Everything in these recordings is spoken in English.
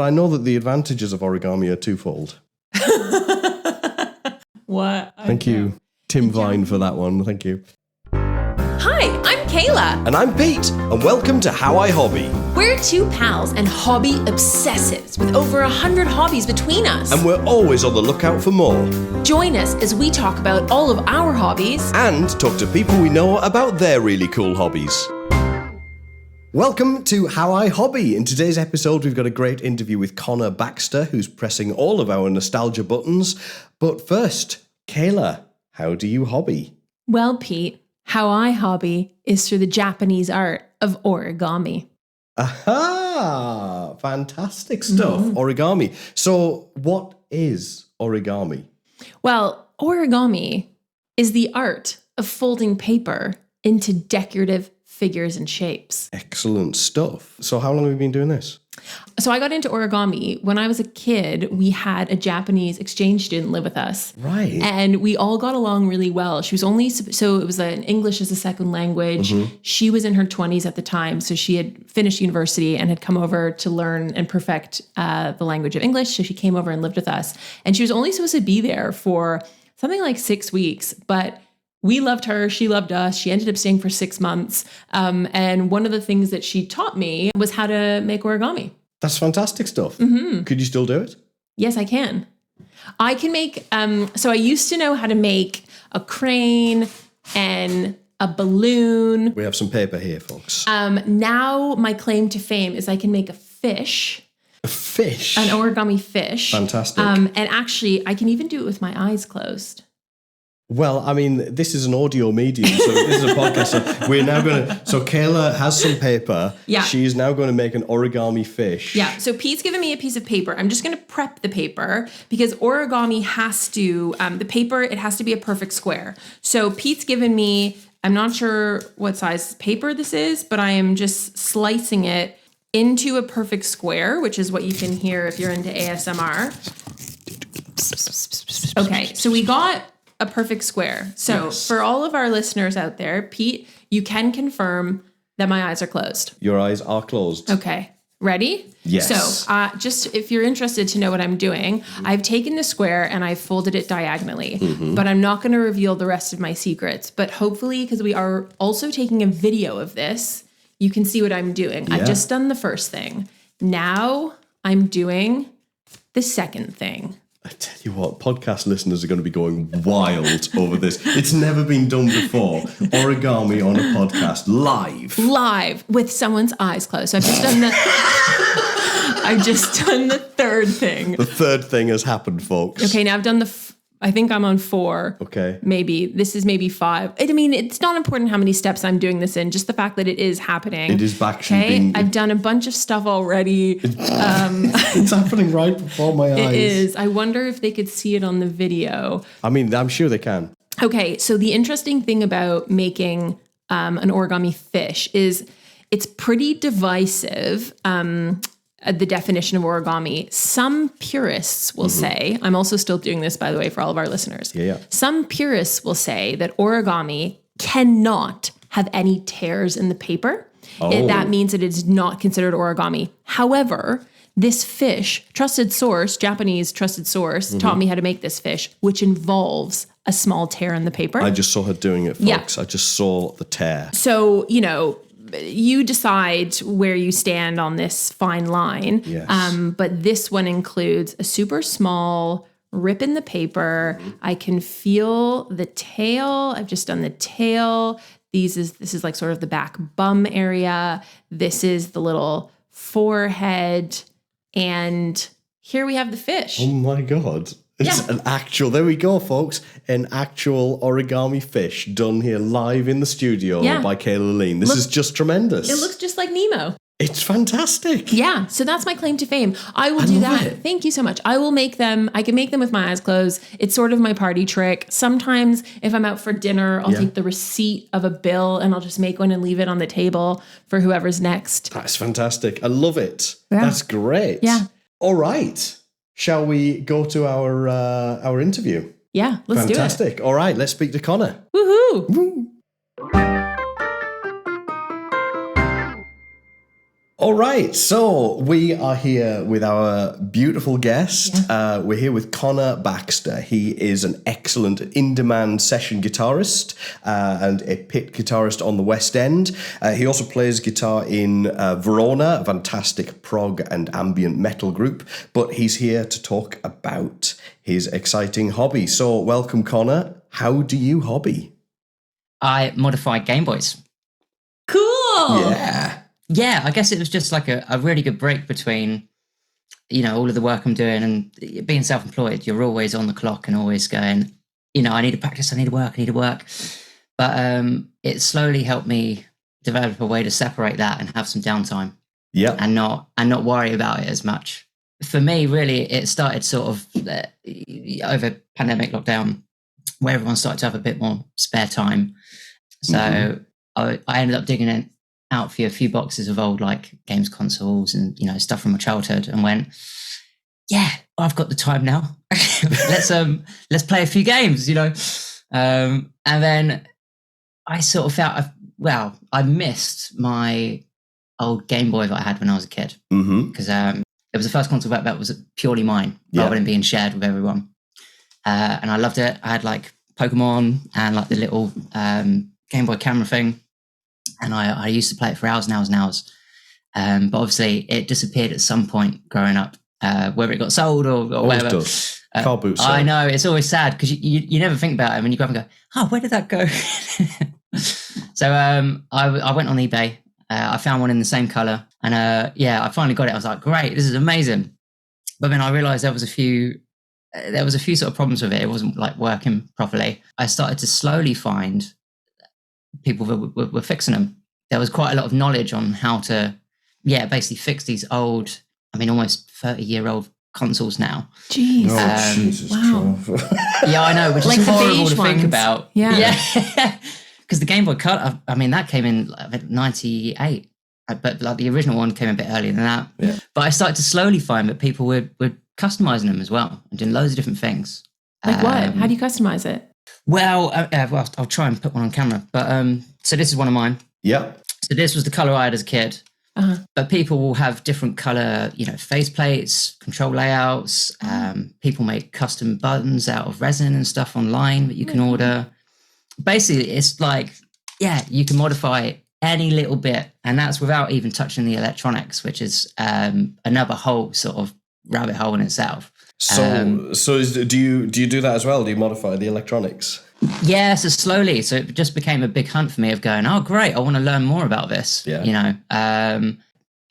I know that the advantages of origami are twofold. What? Thank you, Tim Vine, for that one. Thank you. Hi, I'm Kayla. And I'm Pete, and welcome to How I Hobby. We're two pals and hobby obsessives with over 100 hobbies between us. And we're always on the lookout for more. Join us as we talk about all of our hobbies And talk to people we know about their really cool hobbies. Welcome to How I Hobby. In today's episode, we've got a great interview with Connor Baxter, who's pressing all of our nostalgia buttons. But first, Kayla, how do you hobby? Well, Pete, how I hobby is through the Japanese art of origami. Aha! Fantastic stuff. Origami. So, what is origami? Well, origami is the art of folding paper into decorative figures and shapes. Excellent stuff. So, how long have you been doing this? So I got into origami when I was a kid. We had a Japanese exchange student live with us. Right. And we all got along really well. She was so it was an English as a second language. She was in her 20s at the time. So she had finished university and had come over to learn and perfect the language of English. So she came over and lived with us. And she was only supposed to be there for something like 6 weeks. But we loved her. She loved us. She ended up staying for 6 months. And one of the things that she taught me was how to make origami. That's fantastic stuff. Could you still do it? Yes, I can. I can make, so I used to know how to make a crane and a balloon. We have some paper here, folks. Now my claim to fame is I can make a fish. A fish? An origami fish. Fantastic. And actually, I can even do it with my eyes closed. Well, I mean, this is an audio medium, so this is a podcast. So we're now going to... So Kayla has some paper. Yeah. She's now going to make an origami fish. Yeah, so Pete's given me a piece of paper. I'm just going to prep the paper because origami has to... the paper, it has to be a perfect square. So Pete's given me... I'm not sure what size paper this is, but I am just slicing it into a perfect square, which is what you can hear if you're into ASMR. Okay, so we got a perfect square. So yes. For all of our listeners out there, Pete, you can confirm that my eyes are closed. Your eyes are closed. Okay, ready? Yes. So just if you're interested to know what I'm doing, I've taken the square and I've folded it diagonally, but I'm not going to reveal the rest of my secrets. But hopefully, because we are also taking a video of this, you can see what I'm doing. Yeah. I've just done the first thing. Now I'm doing the second thing. I tell you what, podcast listeners are going to be going wild over this. It's never been done before. Origami on a podcast, live with someone's eyes closed. So I've just done I've just done the third thing. The third thing has happened, folks. Okay, now I've done I think I'm on 4. Okay. Maybe. This is maybe 5. I mean, it's not important how many steps I'm doing this in, just the fact that it is happening. It is actually being... I've done a bunch of stuff already. It's happening right before my eyes. It is. I wonder if they could see it on the video. I mean, I'm sure they can. Okay, so the interesting thing about making an origami fish is it's pretty divisive. The definition of origami. Some purists will say, I'm also still doing this, by the way, for all of our listeners. Yeah. Some purists will say that origami cannot have any tears in the paper. Oh. That means that it is not considered origami. However, this fish, Japanese trusted source, taught me how to make this fish, which involves a small tear in the paper. I just saw her doing it, folks. Yeah. I just saw the tear. So, you decide where you stand on this fine line. Yes. But this one includes a super small rip in the paper. I can feel the tail. I've just done the tail. This is like sort of the back bum area. This is the little forehead. And here we have the fish. Oh my God. It's an actual, there we go, folks. An actual origami fish done here live in the studio by Kayla Lean. This is just tremendous. It looks just like Nemo. It's fantastic. Yeah, so that's my claim to fame. I will do that. It. Thank you so much. I will make them. I can make them with my eyes closed. It's sort of my party trick. Sometimes if I'm out for dinner, I'll take the receipt of a bill and I'll just make one and leave it on the table for whoever's next. That's fantastic. I love it. Yeah. That's great. Yeah. All right. Shall we go to our interview? Yeah, let's do it. Fantastic. All right, let's speak to Connor. Woohoo! Woo. All right, so we are here with our beautiful guest. Yeah. We're here with Connor Baxter. He is an excellent in-demand session guitarist and a pit guitarist on the West End. He also plays guitar in Verona, a fantastic prog and ambient metal group. But he's here to talk about his exciting hobby. So welcome, Connor. How do you hobby? I modified GameBoys. Cool. Yeah, I guess it was just like a really good break between, all of the work I'm doing and being self-employed. You're always on the clock and always going, I need to practice, I need to work. But it slowly helped me develop a way to separate that and have some downtime. Yeah. And not worry about it as much. For me, really, it started sort of over pandemic lockdown, where everyone started to have a bit more spare time. So I ended up digging out for a few boxes of old like games consoles and stuff from my childhood, and went, yeah, I've got the time now. let's play a few games, and then I sort of felt I missed my old Game Boy that I had when I was a kid, because it was the first console that was purely mine rather than being shared with everyone, and I loved it. I had like Pokemon and like the little Game Boy camera thing. And I used to play it for hours and hours and hours. But obviously it disappeared at some point growing up, whether it got sold or whatever. Car boot I know, it's always sad because you never think about it when you go up and go, oh, where did that go? So I went on eBay. I found one in the same color. And I finally got it. I was like, great, this is amazing. But then I realized there was a few sort of problems with it. It wasn't like working properly. I started to slowly find people that were fixing them. There was quite a lot of knowledge on how to, basically fix these old, almost 30-year-old consoles now. Jeez. Jesus. Wow. Yeah, I know, which like is horrible to ones. think about. Yeah. Because the Game Boy Color, that came in 98, but like the original one came a bit earlier than that. Yeah. But I started to slowly find that people were customizing them as well and doing loads of different things. Like what? How do you customize it? Well, I'll try and put one on camera. But so this is one of mine. Yeah. So this was the color I had as a kid. But people will have different color, faceplates, control layouts. People make custom buttons out of resin and stuff online that you can order. Basically, it's like, you can modify any little bit, and that's without even touching the electronics, which is another whole sort of rabbit hole in itself. So do you do that as well? Do you modify the electronics? Yeah, so slowly. So it just became a big hunt for me of going, oh, great, I want to learn more about this. Yeah. I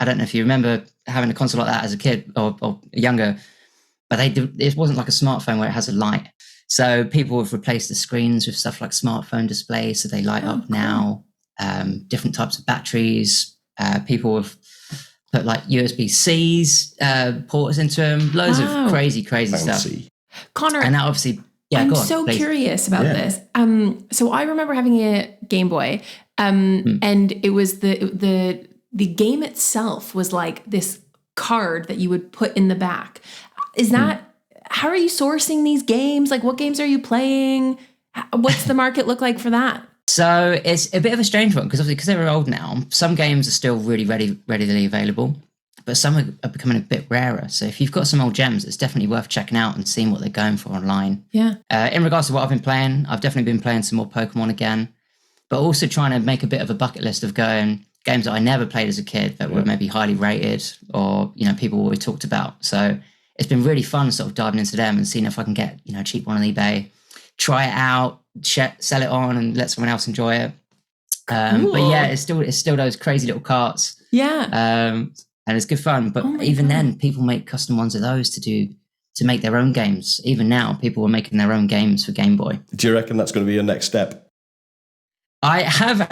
don't know if you remember having a console like that as a kid or younger, but it wasn't like a smartphone where it has a light. So people have replaced the screens with stuff like smartphone displays, so they light up now. Different types of batteries. People have put like USB-C's ports into them. Loads of crazy stuff. Connor, and that obviously, I'm so curious about this. So I remember having a Game Boy, and it was the game itself was like this card that you would put in the back. Is that how are you sourcing these games? Like, what games are you playing? What's the market look like for that? So it's a bit of a strange one because they're old now. Some games are still really readily available, but some are becoming a bit rarer. So if you've got some old gems, it's definitely worth checking out and seeing what they're going for online. Yeah. In regards to what I've been playing, I've definitely been playing some more Pokemon again, but also trying to make a bit of a bucket list of going games that I never played as a kid that were maybe highly rated or, people always talked about. So it's been really fun sort of diving into them and seeing if I can get, a cheap one on eBay, try it out, sell it on and let someone else enjoy it. But yeah, it's still those crazy little carts. Yeah. And it's good fun. But then people make custom ones of those to make their own games. Even now, people are making their own games for Game Boy. Do you reckon that's going to be your next step? I have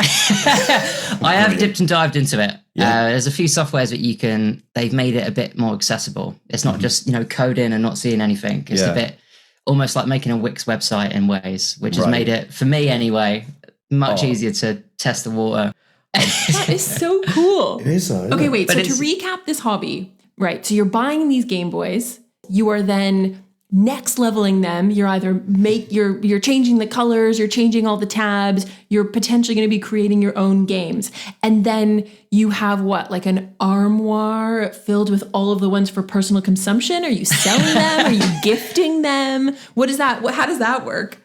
dipped and dived into it. Yeah. There's a few softwares that they've made it a bit more accessible. It's not just, coding and not seeing anything. It's a bit almost like making a Wix website in ways, which has made it, for me anyway, much easier to test the water. That is so cool. It is, though. Okay, wait. So to recap this hobby, right? So you're buying these Game Boys. You are then next leveling them. You're either you're changing the colors, you're changing all the tabs, you're potentially going to be creating your own games. And then you have what, like an armoire filled with all of the ones for personal consumption? Are you selling them? Are you gifting them? What is that? How does that work?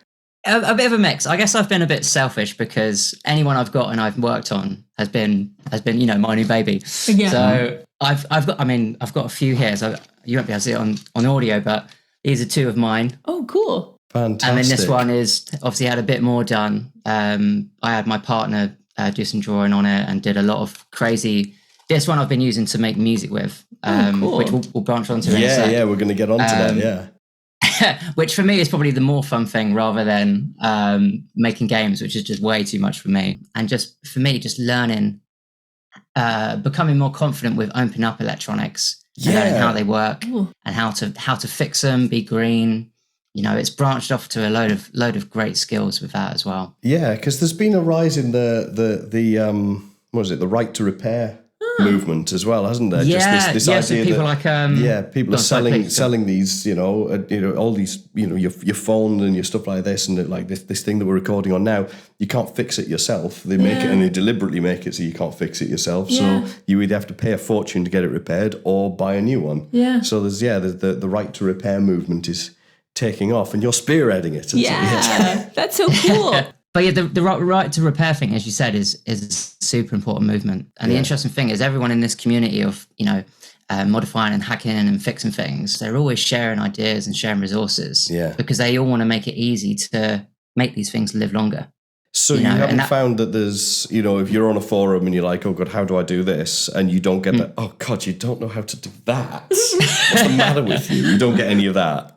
A bit of a mix. I guess I've been a bit selfish because anyone I've got and I've worked on has been my new baby. Yeah. So I've got a few here. So you won't be able to see it on audio, but these are two of mine. Oh, cool. Fantastic. And then this one is obviously had a bit more done. I had my partner do some drawing on it and did a lot of crazy. This one I've been using to make music with, cool. which we'll branch onto in a sec. Yeah, we're going to get onto that, yeah. Which for me is probably the more fun thing rather than making games, which is just way too much for me. And just for me, just learning, becoming more confident with opening up electronics, and learning how they work and how to fix them, be green. It's branched off to a load of great skills with that as well. Yeah, because there's been a rise in the what is it, the right to repair movement as well, hasn't there? Yeah, just this idea so people that people are selling these, all these, your phone and your stuff like this, and like this thing that we're recording on now, you can't fix it yourself. They make it, and they deliberately make it so you can't fix it yourself. Yeah. So you either have to pay a fortune to get it repaired or buy a new one. Yeah. So there's the right to repair movement is taking off, and you're spearheading it. Yeah, that's so cool. But yeah, the right to repair thing, as you said, is a super important movement. And the interesting thing is everyone in this community of, modifying and hacking and fixing things, they're always sharing ideas and sharing resources. Yeah. Because they all want to make it easy to make these things live longer. So you haven't found that there's, if you're on a forum and you're like, oh God, how do I do this? And you don't get that, oh God, you don't know how to do that. What's the matter with you? You don't get any of that.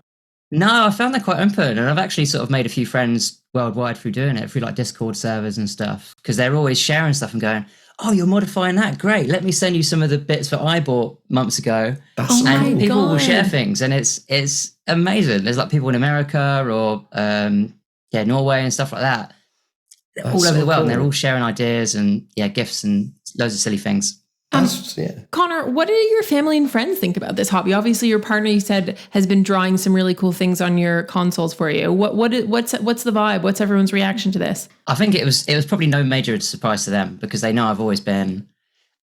No, I found that quite open, and I've actually sort of made a few friends worldwide through doing it, through like Discord servers and stuff, because they're always sharing stuff and going, oh, you're modifying that? Great. Let me send you some of the bits that I bought months ago. And people will share things, and it's amazing. There's like people in America or Norway and stuff like that. All over the world, and they're all sharing ideas and gifts and loads of silly things. Connor, what do your family and friends think about this hobby? Obviously, your partner, you said, has been drawing some really cool things on your consoles for you. What's the vibe? What's everyone's reaction to this? I think it was probably no major surprise to them because they know I've always been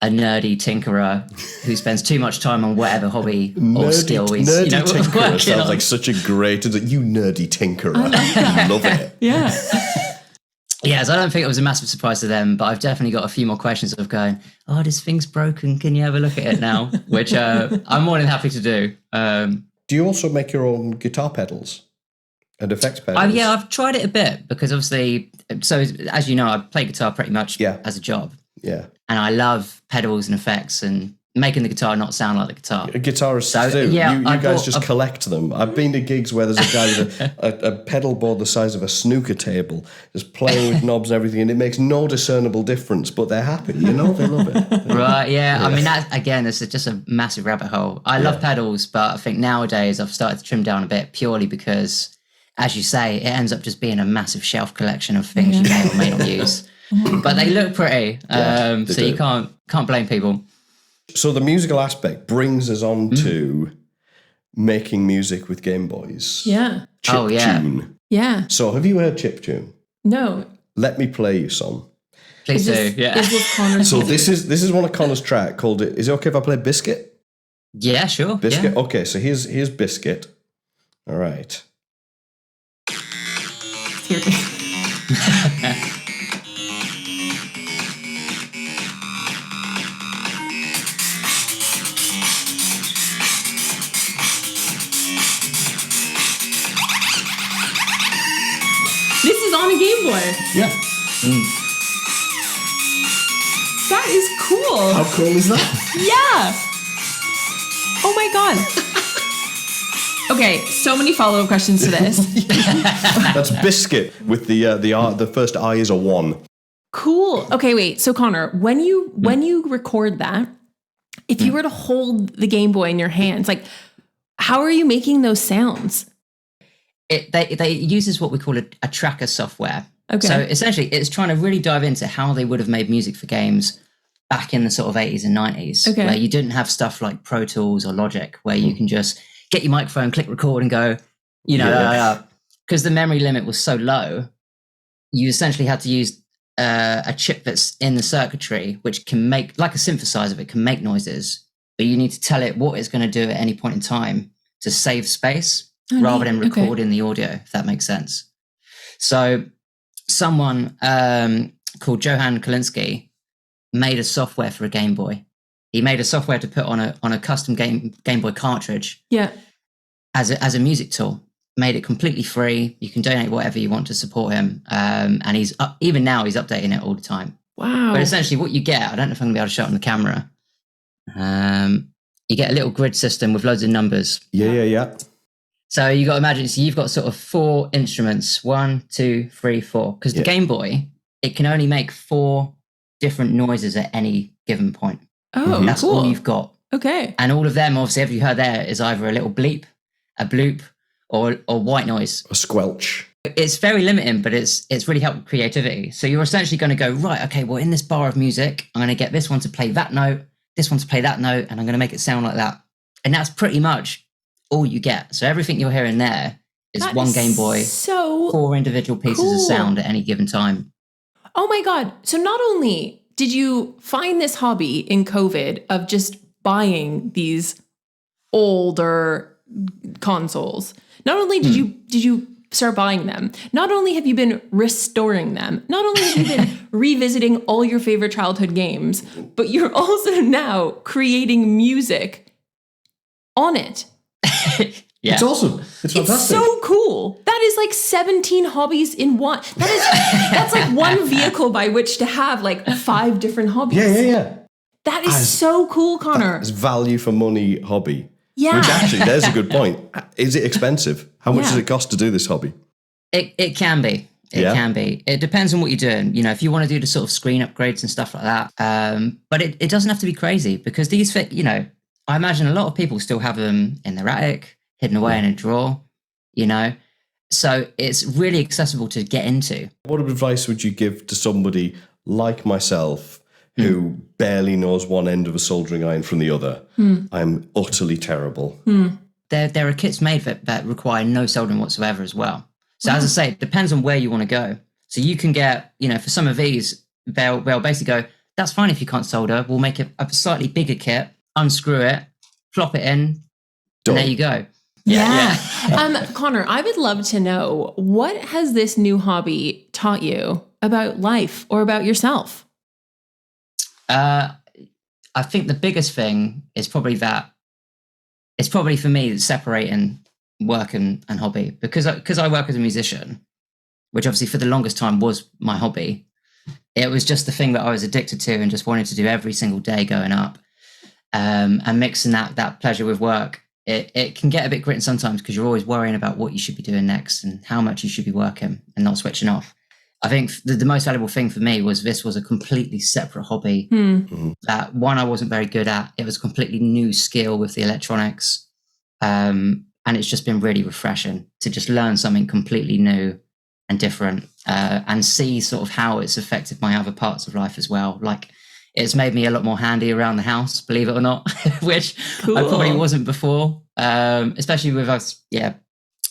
a nerdy tinkerer who spends too much time on whatever hobby or skill he's nerdy tinkerer sounds like such a great. You nerdy tinkerer, I love it. Yeah. Yeah, so I don't think it was a massive surprise to them, but I've definitely got a few more questions of going, oh, this thing's broken. Can you have a look at it now? Which I'm more than happy to do. Do you also make your own guitar pedals and effects pedals? Yeah, I've tried it a bit because obviously, so as you know, I play guitar pretty much as a job. Yeah. And I love pedals and effects and making the guitar not sound like the guitar. Guitarists do. Yeah, you guys just collect them. I've been to gigs where there's a guy with a pedal board the size of a snooker table, just playing with knobs and everything, and it makes no discernible difference, but they're happy, they love it. Right, yeah. I mean, that, again, it's just a massive rabbit hole. I love pedals, but I think nowadays I've started to trim down a bit purely because, as you say, it ends up just being a massive shelf collection of things you may or may not use. But they look pretty, so do. You can't blame people. So the musical aspect brings us on to making music with GameBoys. Yeah. Chiptune. Yeah. So have you heard chiptune? No. Let me play you some. Please do. Yeah. Is this Connor's so this is one of Connor's track called it. Is it okay if I play Biscuit? Yeah, sure. Biscuit. Yeah. Okay, so here's Biscuit. All right. This is on a Game Boy. Yeah. That is cool. How cool is that? Yeah. Oh my God. Okay, so many follow-up questions to this. That's Biscuit with the first I is a 1. Cool. Okay, wait. So Connor, when you record that, if you were to hold the Game Boy in your hands, like, how are you making those sounds? They uses what we call a tracker software. Okay. So essentially, it's trying to really dive into how they would have made music for games back in the sort of 80s and 90s, where you didn't have stuff like Pro Tools or Logic, where you can just get your microphone, click record, and go, You know, because the memory limit was so low, you essentially had to use a chip that's in the circuitry, which can make, like a synthesizer, it can make noises, but you need to tell it what it's going to do at any point in time to save space rather than recording the audio, if that makes sense. So someone called Johan Kalinske made a software for a Game Boy. He made a software to put on a custom Game Boy cartridge. Yeah. As a music tool. Made it completely free. You can donate whatever you want to support him. And he's even now he's updating it all the time. Wow. But essentially what you get, I don't know if I'm gonna be able to show it on the camera. You get a little grid system with loads of numbers. Yeah. So you got to imagine, so you've got sort of 4 instruments, 1, 2, 3, 4. Because the Game Boy, it can only make 4 different noises at any given point. Oh, that's cool. all you've got. Okay. And all of them, obviously, every you heard there is either a little bleep, a bloop, or white noise. A squelch. It's very limiting, but it's really helped with creativity. So you're essentially going to go, right, okay, well, in this bar of music, I'm going to get this one to play that note, this one to play that note, and I'm going to make it sound like that. And that's pretty much all you get. So everything you're hearing there is one Game Boy, 4 individual pieces of sound at any given time. Oh my God. So not only did you find this hobby in COVID of just buying these older consoles, not only did you start buying them, not only have you been restoring them, not only have you been revisiting all your favorite childhood games, but you're also now creating music on it. Yeah. It's awesome. It's fantastic. It's so cool. That is like 17 hobbies in one. That's like one vehicle by which to have like 5 different hobbies. Yeah. That is so cool, Connor. It's value for money hobby. Yeah. Which actually, there's a good point. Is it expensive? How much does it cost to do this hobby? It can be. It can be. It depends on what you're doing. You know, if you want to do the sort of screen upgrades and stuff like that. But it doesn't have to be crazy, because these, you know, I imagine a lot of people still have them in their attic, hidden away in a drawer, you know. So it's really accessible to get into. What advice would you give to somebody like myself who barely knows one end of a soldering iron from the other? I'm utterly terrible. There are kits made that require no soldering whatsoever as well. So as I say, it depends on where you want to go. So you can get, you know, for some of these, they'll basically go, that's fine if you can't solder. We'll make a slightly bigger kit, unscrew it, plop it in, and there you go. Yeah. Connor, I would love to know, what has this new hobby taught you about life or about yourself? I think the biggest thing is probably that it's probably for me separating work and hobby, because I work as a musician, which obviously for the longest time was my hobby. It was just the thing that I was addicted to and just wanted to do every single day going up, and mixing that pleasure with work. It can get a bit gritty sometimes, because you're always worrying about what you should be doing next and how much you should be working and not switching off. I think the most valuable thing for me was this was a completely separate hobby. That one I wasn't very good at. It was a completely new skill with the electronics. And it's just been really refreshing to just learn something completely new and different, and see sort of how it's affected my other parts of life as well. Like, it's made me a lot more handy around the house, believe it or not, which I probably wasn't before. Especially with us,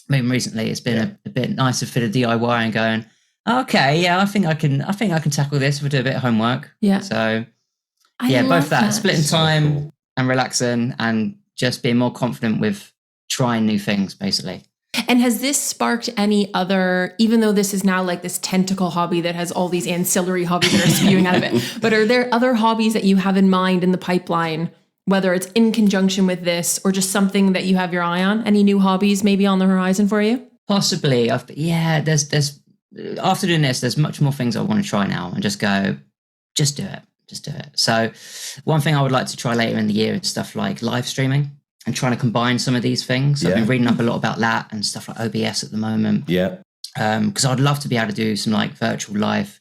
maybe recently, it's been a bit nicer for the DIY and going, okay, I think I can tackle this if I do a bit of homework. Yeah. So both that splitting time and relaxing, and just being more confident with trying new things, basically. And has this sparked any other, even though this is now like this tentacle hobby that has all these ancillary hobbies that are spewing out of it, but are there other hobbies that you have in mind in the pipeline, whether it's in conjunction with this or just something that you have your eye on? Any new hobbies maybe on the horizon for you? Possibly. There's after doing this, there's much more things I want to try now, and just go, just do it. So one thing I would like to try later in the year is stuff like live streaming, and trying to combine some of these things. I've been reading up a lot about that and stuff like OBS at the moment. Because I'd love to be able to do some like virtual live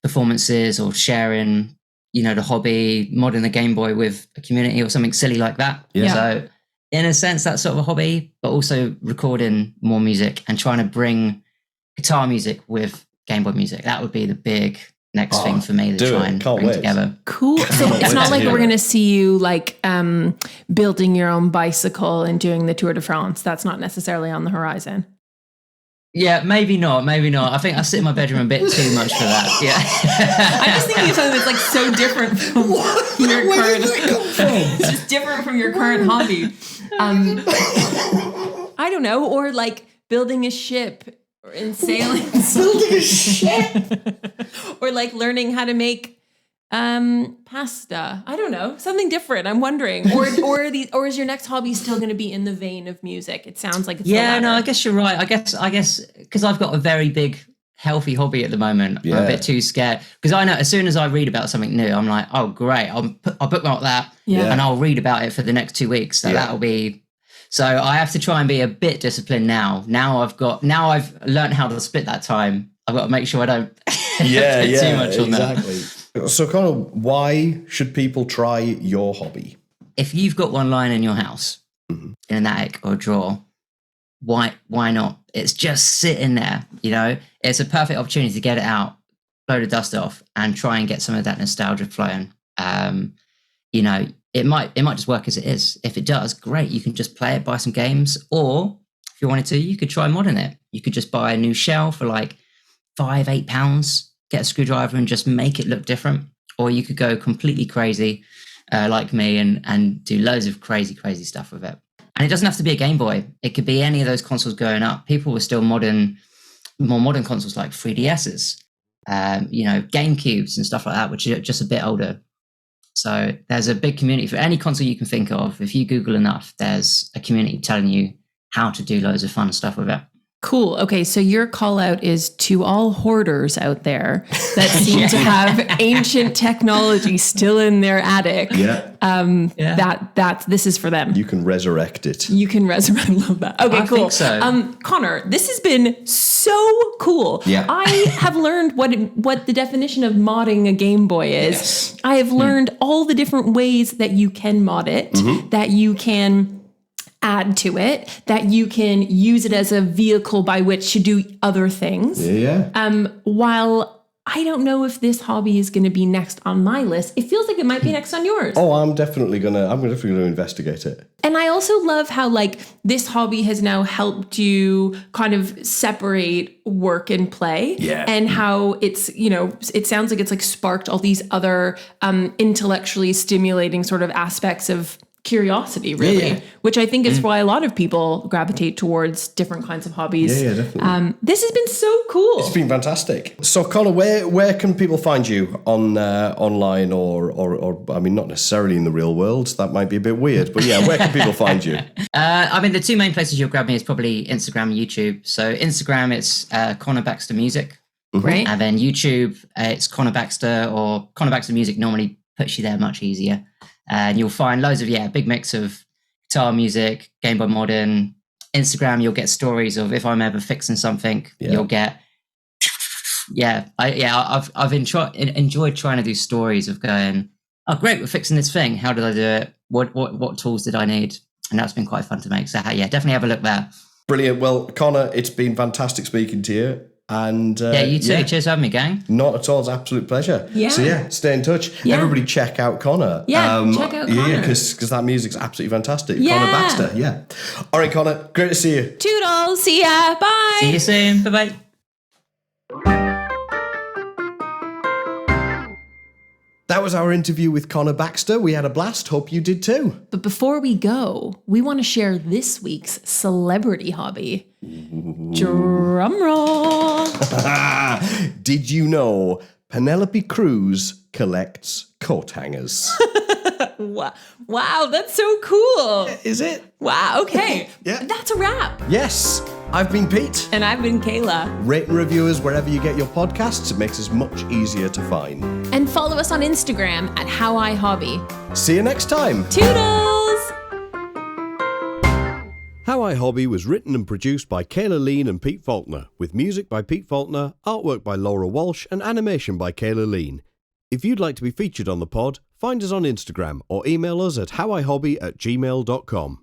performances, or sharing, you know, the hobby, modding the Game Boy with a community or something silly like that. So in a sense, that's sort of a hobby, but also recording more music and trying to bring guitar music with Game Boy music. That would be the big next thing for me to try and bring together. Cool. So it's not like we're going to see you like building your own bicycle and doing the Tour de France. That's not necessarily on the horizon. Yeah, maybe not. I think I sit in my bedroom a bit too much for that. Yeah. I'm just thinking of something that's like so different from your current. It's just different from your current hobby. I don't know, or like building a ship and sailing. Building a ship, or like learning how to make pasta. I don't know, something different. I'm wondering, or is your next hobby still going to be in the vein of music? It sounds like it's no. I guess you're right. I guess because I've got a very big, healthy hobby at the moment. I'm a bit too scared because I know as soon as I read about something new, I'm like, oh great, I'll bookmark that, and I'll read about it for the next 2 weeks. So that'll be. So I have to try and be a bit disciplined now. Now I've learned how to split that time. I've got to make sure I don't put too much on that. So Connor, why should people try your hobby? If you've got one lying in your house, in an attic or a drawer, why not? It's just sitting there, It's a perfect opportunity to get it out, blow the dust off, and try and get some of that nostalgia flowing. It might just work as it is. If it does, great. You can just play it, buy some games, or if you wanted to, you could try modding it. You could just buy a new shell for like £5-8, get a screwdriver and just make it look different. Or you could go completely crazy like me and do loads of crazy stuff with it. And it doesn't have to be a Game Boy. It could be any of those consoles going up. People were still more modern consoles like 3DSs, GameCubes and stuff like that, which are just a bit older. So there's a big community for any console you can think of. If you Google enough, there's a community telling you how to do loads of fun stuff with it. Cool. Okay, so your call out is to all hoarders out there that seem to have ancient technology still in their attic. This is for them. You can resurrect it. I love that. Okay, I cool. think so. Connor, this has been so cool. Yeah. I have learned what the definition of modding a Game Boy is. Yes. I have learned all the different ways that you can mod it, that you can add to it, that you can use it as a vehicle by which to do other things. While I don't know if this hobby is going to be next on my list, it feels like it might be next on yours. Oh, I'm definitely gonna investigate it. And I also love how like this hobby has now helped you kind of separate work and play. Yeah. And how it's, it sounds like it's like sparked all these other intellectually stimulating sort of aspects of curiosity, really, which I think is why a lot of people gravitate towards different kinds of hobbies. Yeah, definitely. This has been so cool. It's been fantastic. So, Connor, where can people find you on online or I mean, not necessarily in the real world? That might be a bit weird, but where can people find you? The two main places you'll grab me is probably Instagram and YouTube. So Instagram, it's Connor Baxter Music. Right. And then YouTube, it's Connor Baxter, or Connor Baxter Music normally puts you there much easier. And you'll find loads of, big mix of guitar music, Game Boy modern. Instagram, you'll get stories of if I'm ever fixing something. You'll get, I've enjoyed trying to do stories of going, oh, great, we're fixing this thing. How did I do it? What tools did I need? And that's been quite fun to make. So definitely have a look there. Brilliant. Well, Connor, it's been fantastic speaking to you. And you too. Yeah. Cheers for having me, gang. Not at all. It's an absolute pleasure. Yeah. So stay in touch. Yeah. Everybody check out Connor. Yeah, check out Connor. Yeah, because that music's absolutely fantastic. Yeah. Connor Baxter. Yeah. All right, Connor. Great to see you. Toodles. See ya. Bye. See you soon. Bye-bye. That was our interview with Connor Baxter. We had a blast. Hope you did too. But before we go, we want to share this week's celebrity hobby. Drum roll. Did you know Penelope Cruz collects coat hangers? Wow, that's so cool. Is it? Wow, okay. Yeah. That's a wrap. Yes. I've been Pete. And I've been Kayla. Rate and review us wherever you get your podcasts. It makes us much easier to find. And follow us on Instagram at howihobby. See you next time. Toodles! How I Hobby was written and produced by Kayla Lean and Pete Falconer, with music by Pete Falconer, artwork by Laura Walsh, and animation by Kayla Lean. If you'd like to be featured on the pod, find us on Instagram or email us at howihobby@gmail.com.